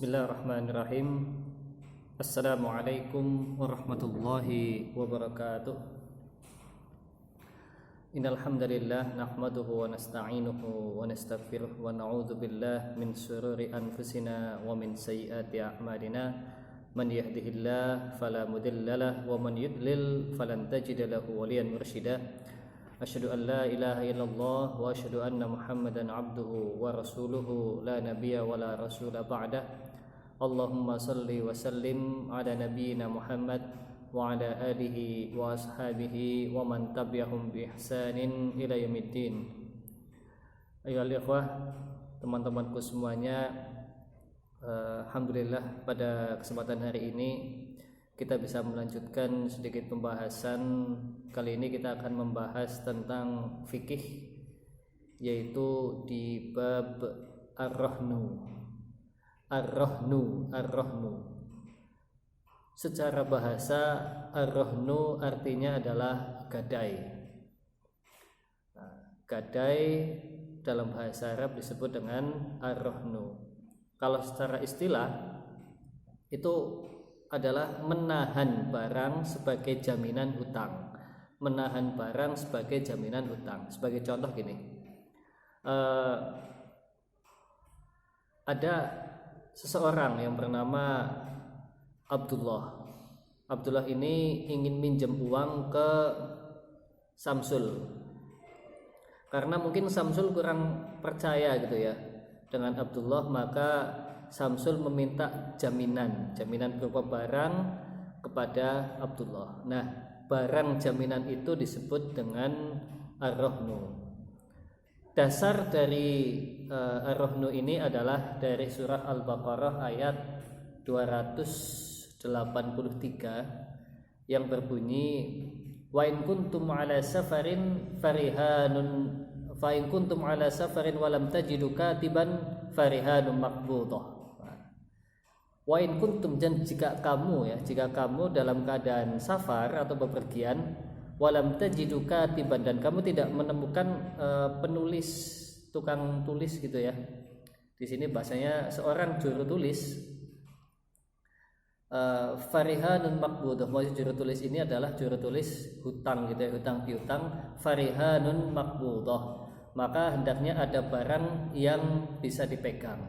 Bismillahirrahmanirrahim. Assalamualaikum warahmatullahi wabarakatuh. Innal hamdalillah nahmaduhu wa nasta'inuhu wa nastaghfiruh wa na'udzu billahi min shururi anfusina wa min sayyiati a'malina. Man yahdihillahu fala mudilla lahu wa man yudlil falan tajida lahu waliyan mursyida. Asyhadu an la ilaha illallah wa asyhadu anna Muhammadan abduhu wa rasuluhu la nabiyya wa la rasula ba'dah. Allahumma salli wa sallim ala nabiyyina Muhammad wa ala alihi wa ashabihi wa man tabi'ahum bi ihsanin ila yaumiddin. Ayohal ikhwah, teman-temanku semuanya, alhamdulillah pada kesempatan hari ini kita bisa melanjutkan sedikit pembahasan. Kali ini kita akan membahas tentang fikih, yaitu di bab ar-rahnu. Secara bahasa, ar-rahnu artinya adalah gadai. Gadai dalam bahasa Arab disebut dengan ar-rahnu. Kalau secara istilah itu adalah menahan barang sebagai jaminan hutang. Menahan barang sebagai jaminan hutang. Sebagai contoh gini, ada seseorang yang bernama Abdullah. Abdullah ini ingin minjem uang ke Samsul, karena mungkin Samsul kurang percaya gitu ya dengan Abdullah, maka Samsul meminta jaminan berupa barang kepada Abdullah. Nah, barang jaminan itu disebut dengan ar-rahnu. Dasar dari ar-rahnu ini adalah dari surah Al-Baqarah ayat 283 yang berbunyi, wa in kuntum ala safarin walam tajidu katiban farihanun maqbudah. Wa in kuntum, dan jika kamu dalam keadaan safar atau bepergian, walam tajidu katiban, dan kamu tidak menemukan penulis, tukang tulis gitu ya. Di sini bahasanya seorang juru tulis. Farihanun maqbudah, maksud juru tulis ini adalah juru tulis hutang gitu ya, hutang piutang. Farihanun maqbudah, maka hendaknya ada barang yang bisa dipegang.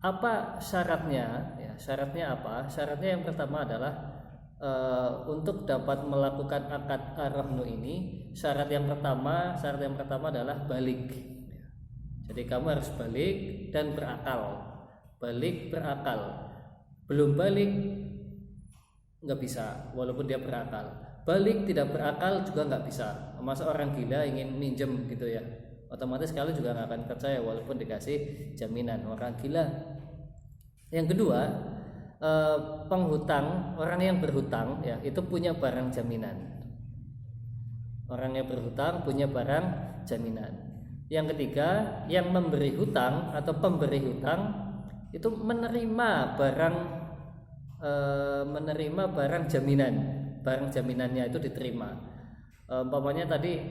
Apa syaratnya? Ya, syaratnya apa? Syaratnya yang pertama adalah untuk dapat melakukan akad ar-rahnu ini, syarat yang pertama adalah balik. Jadi kamu harus balik dan berakal. Balik berakal. Belum balik nggak bisa, walaupun dia berakal. Balik tidak berakal juga nggak bisa. Masa orang gila ingin minjem gitu ya, otomatis kalian juga nggak akan percaya walaupun dikasih jaminan. Orang gila. Yang kedua, penghutang, orang yang berhutang ya, itu punya barang jaminan. Orang yang berhutang punya barang jaminan. Yang ketiga, yang memberi hutang atau pemberi hutang itu menerima barang jaminan. Barang jaminannya itu diterima. Umpamanya tadi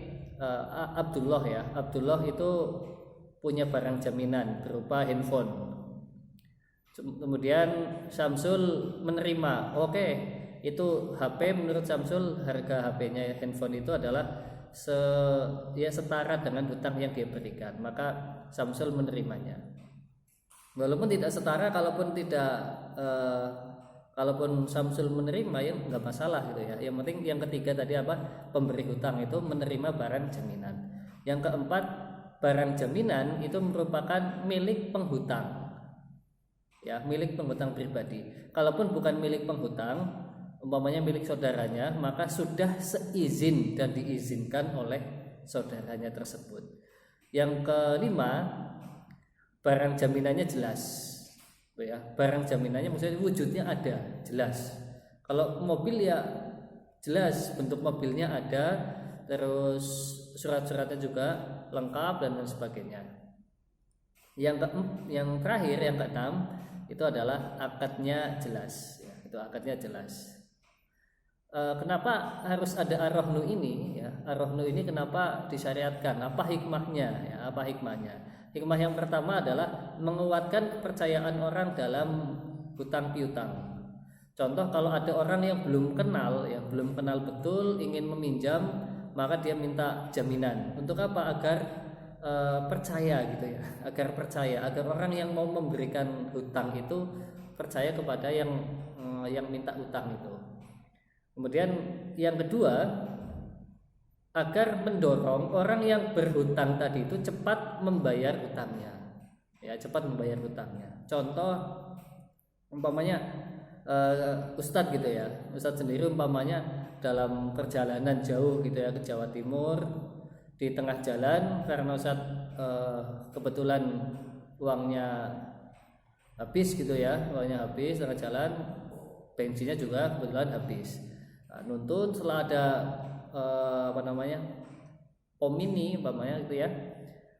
Abdullah itu punya barang jaminan berupa handphone. Kemudian Samsul menerima, oke, itu HP, menurut Samsul harga HP-nya, handphone itu adalah setara dengan hutang yang dia berikan, maka Samsul menerimanya. Walaupun tidak setara, kalaupun Samsul menerima ya nggak masalah gitu ya. Yang penting yang ketiga tadi pemberi hutang itu menerima barang jaminan. Yang keempat, barang jaminan itu merupakan milik penghutang. Ya, milik penghutang pribadi. Kalaupun bukan milik penghutang, umpamanya milik saudaranya, maka sudah seizin dan diizinkan oleh saudaranya tersebut. Yang kelima, barang jaminannya jelas. Ya, barang jaminannya maksudnya wujudnya ada, jelas. Kalau mobil ya jelas, bentuk mobilnya ada, terus surat-suratnya juga lengkap dan lain sebagainya. Yang terakhir, yang keenam, itu adalah akadnya jelas ya, itu akadnya jelas. Kenapa harus ada ar-rahnu ini ya? Ar-rahnu ini kenapa disyariatkan? Apa hikmahnya ya? Apa hikmahnya? Hikmah yang pertama adalah menguatkan kepercayaan orang dalam hutang piutang. Contoh, kalau ada orang yang belum kenal ya, belum kenal betul ingin meminjam, maka dia minta jaminan. Untuk apa? Agar percaya gitu ya. Agar percaya, agar orang yang mau memberikan hutang itu percaya kepada yang minta hutang itu. Kemudian yang kedua, agar mendorong orang yang berhutang tadi itu cepat membayar hutangnya. Ya, cepat membayar hutangnya. Contoh umpamanya Ustadz gitu ya. Ustadz sendiri umpamanya dalam perjalanan jauh gitu ya ke Jawa Timur, di tengah jalan karena Ustadz kebetulan uangnya habis gitu ya, uangnya habis tengah jalan, bensinnya juga kebetulan habis. Nuntun setelah ada pom mini umpamanya gitu ya,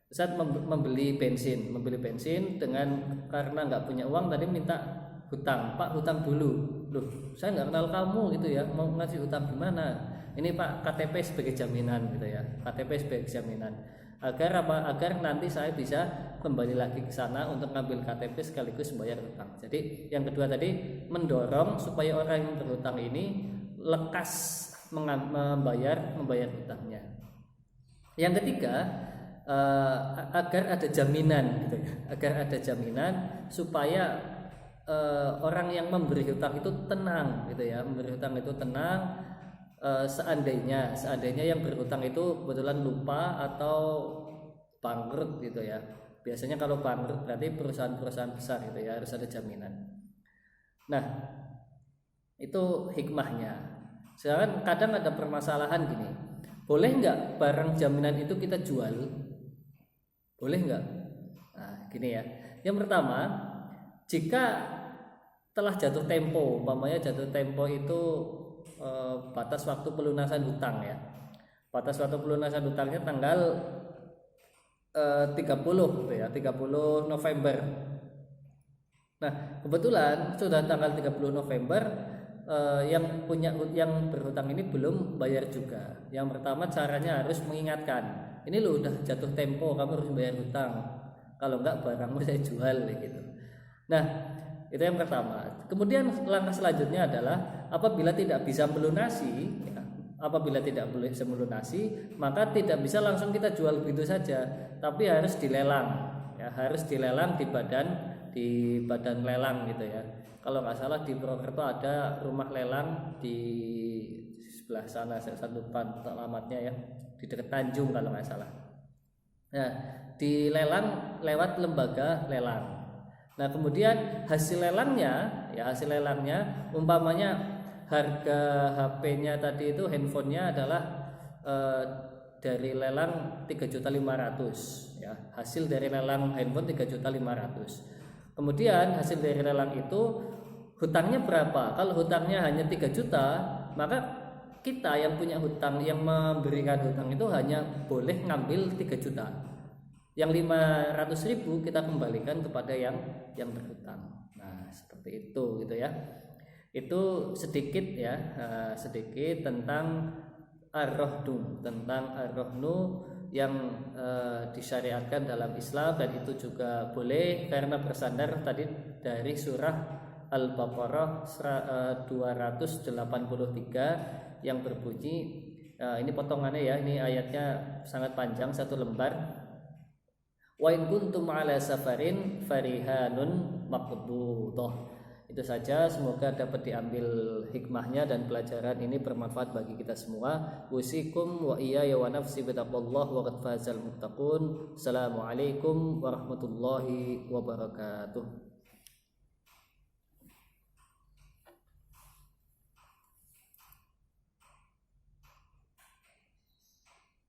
Ustadz membeli bensin dengan karena nggak punya uang tadi minta hutang. Pak, hutang dulu. Loh, saya nggak kenal kamu gitu ya, mau ngasih hutang gimana? Ini Pak, KTP sebagai jaminan gitu ya, KTP sebagai jaminan. Agar apa? Agar nanti saya bisa kembali lagi ke sana untuk ngambil KTP sekaligus membayar hutang. Jadi yang kedua tadi mendorong supaya orang yang berhutang ini lekas membayar hutangnya. Yang ketiga, agar ada jaminan gitu ya, agar ada jaminan supaya orang yang memberi hutang itu tenang gitu ya, memberi hutang itu tenang. Seandainya yang berhutang itu kebetulan lupa atau bangkrut gitu ya. Biasanya kalau bangkrut berarti perusahaan-perusahaan besar gitu ya, harus ada jaminan. Nah, itu hikmahnya. Sekarang kadang ada permasalahan gini, boleh nggak barang jaminan itu kita jual? Boleh nggak? Nah, gini ya. Yang pertama, jika telah jatuh tempo, umpamanya jatuh tempo itu batas waktu pelunasan hutang ya. Batas waktu pelunasan hutangnya tanggal 30 gitu ya, 30 November. Nah, kebetulan sudah tanggal 30 November, yang berhutang ini belum bayar juga. Yang pertama caranya harus mengingatkan, ini lo udah jatuh tempo, kamu harus bayar hutang. Kalau enggak barangmu saya jual gitu. Nah, itu yang pertama. Kemudian langkah selanjutnya adalah apabila tidak bisa melunasi ya, maka tidak bisa langsung kita jual begitu saja, tapi harus dilelang ya, harus dilelang di badan lelang gitu ya. Kalau nggak salah di Purwokerto ada rumah lelang di sebelah sana, saya lupa alamatnya ya, di dekat Tanjung kalau nggak salah. Nah, dilelang lewat lembaga lelang. Nah, kemudian hasil lelangnya umpamanya harga HP-nya tadi itu, handphonenya adalah dari lelang 3.500.000 ya. Hasil dari lelang handphone 3.500.000. Kemudian hasil dari lelang itu hutangnya berapa? Kalau hutangnya hanya 3 juta, maka kita yang punya hutang, yang memberikan hutang itu hanya boleh ngambil 3 juta. Yang 500.000 kita kembalikan kepada yang berhutang. Nah, seperti itu gitu ya. Itu sedikit ya, sedikit tentang ar-rahnu, yang disyariatkan dalam Islam, dan itu juga boleh karena bersandar tadi dari surah Al-Baqarah 283 yang berbunyi, ini potongannya ya, ini ayatnya sangat panjang, satu lembar. Wa in kuntum ala safarin farihanun maqbudah. Itu saja, semoga dapat diambil hikmahnya dan pelajaran ini bermanfaat bagi kita semua. Usikum wa iyaya wa nafsi bitaqwallah wa qad fazal muttaqun. Assalamualaikum warahmatullahi wabarakatuh.